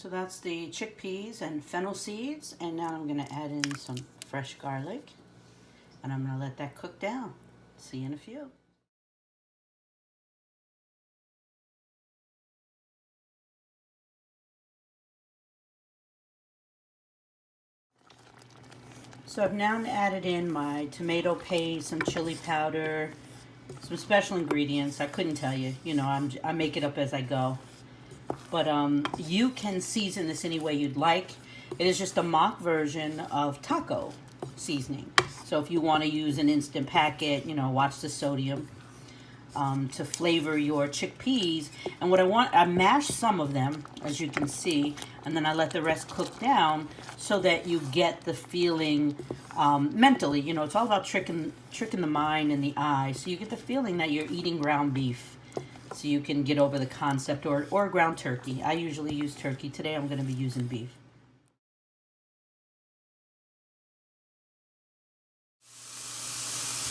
So that's the chickpeas and fennel seeds, and now I'm going to add in some fresh garlic, and I'm going to let that cook down. See you in a few. So I've now added in my tomato paste, some chili powder, some special ingredients. I couldn't tell you, you know, I make it up as I go. But you can season this any way you'd like. It is just a mock version of taco seasoning. So if you want to use an instant packet, you know, watch the sodium to flavor your chickpeas. And what I mash some of them, as you can see, and then I let the rest cook down so that you get the feeling mentally. You know, it's all about tricking the mind and the eye. So you get the feeling that you're eating ground beef. So you can get over the concept, or ground turkey. I usually use turkey. Today I'm going to be using beef.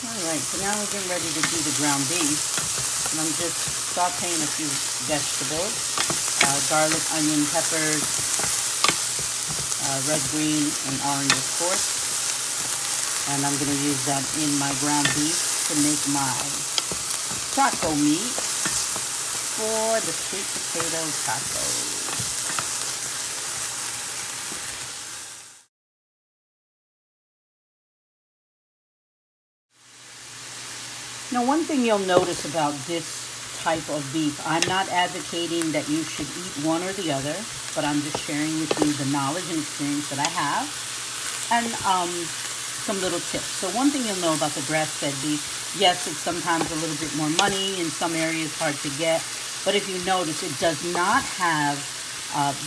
Alright, so now we're getting ready to do the ground beef. And I'm just sauteing a few vegetables. Garlic, onion, peppers, red, green, and orange, of course. And I'm going to use that in my ground beef to make my taco meat for the sweet potato tacos. Now, one thing you'll notice about this type of beef, I'm not advocating that you should eat one or the other, but I'm just sharing with you the knowledge and experience that I have, and some little tips. So one thing you'll know about the grass-fed beef, yes, it's sometimes a little bit more money, in some areas hard to get, but if you notice, it does not have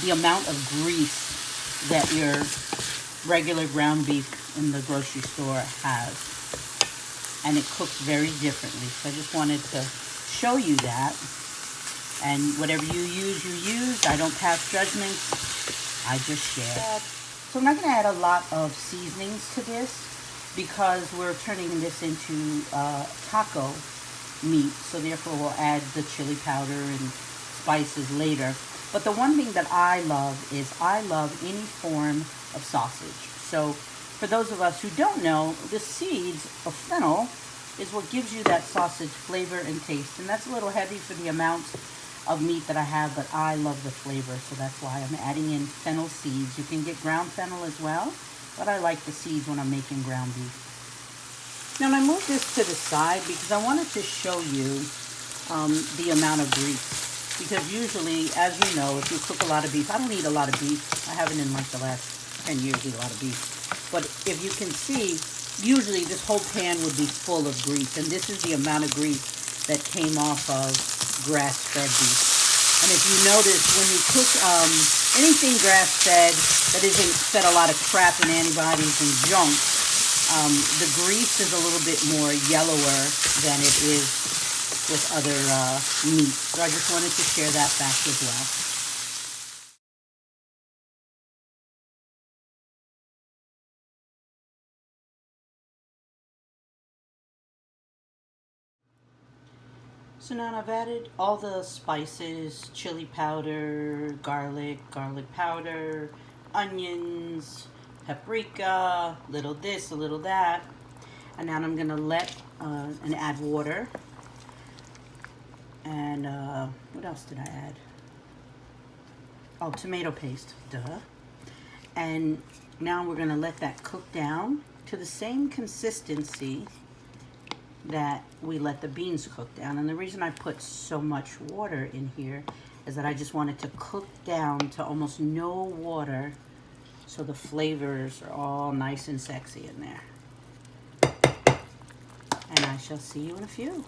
the amount of grease that your regular ground beef in the grocery store has. And it cooks very differently. So I just wanted to show you that. And whatever you use. I don't pass judgments. I just share. So I'm not going to add a lot of seasonings to this because we're turning this into taco meat. So therefore we'll add the chili powder and spices later. But the one thing that I love is I love any form of sausage. So for those of us who don't know, the seeds of fennel is what gives you that sausage flavor and taste. And that's a little heavy for the amount of meat that I have, but I love the flavor. So that's why I'm adding in fennel seeds. You can get ground fennel as well, but I like the seeds when I'm making ground beef. Now I moved this to the side because I wanted to show you the amount of grease. Because usually, as you know, if you cook a lot of beef, I don't eat a lot of beef. I haven't in like the last 10 years eat a lot of beef. But if you can see, usually this whole pan would be full of grease. And this is the amount of grease that came off of grass-fed beef. And if you notice, when you cook anything grass-fed that isn't fed a lot of crap and antibiotics and junk, the grease is a little bit more yellower than it is with other meat. So I just wanted to share that fact as well. So now I've added all the spices, chili powder, garlic powder, onions, paprika, little this, a little that. And now I'm gonna let and add water. And what else did I add? Oh, tomato paste, duh. And now we're gonna let that cook down to the same consistency that we let the beans cook down. And the reason I put so much water in here is that I just wanted to cook down to almost no water so the flavors are all nice and sexy in there. And I shall see you in a few.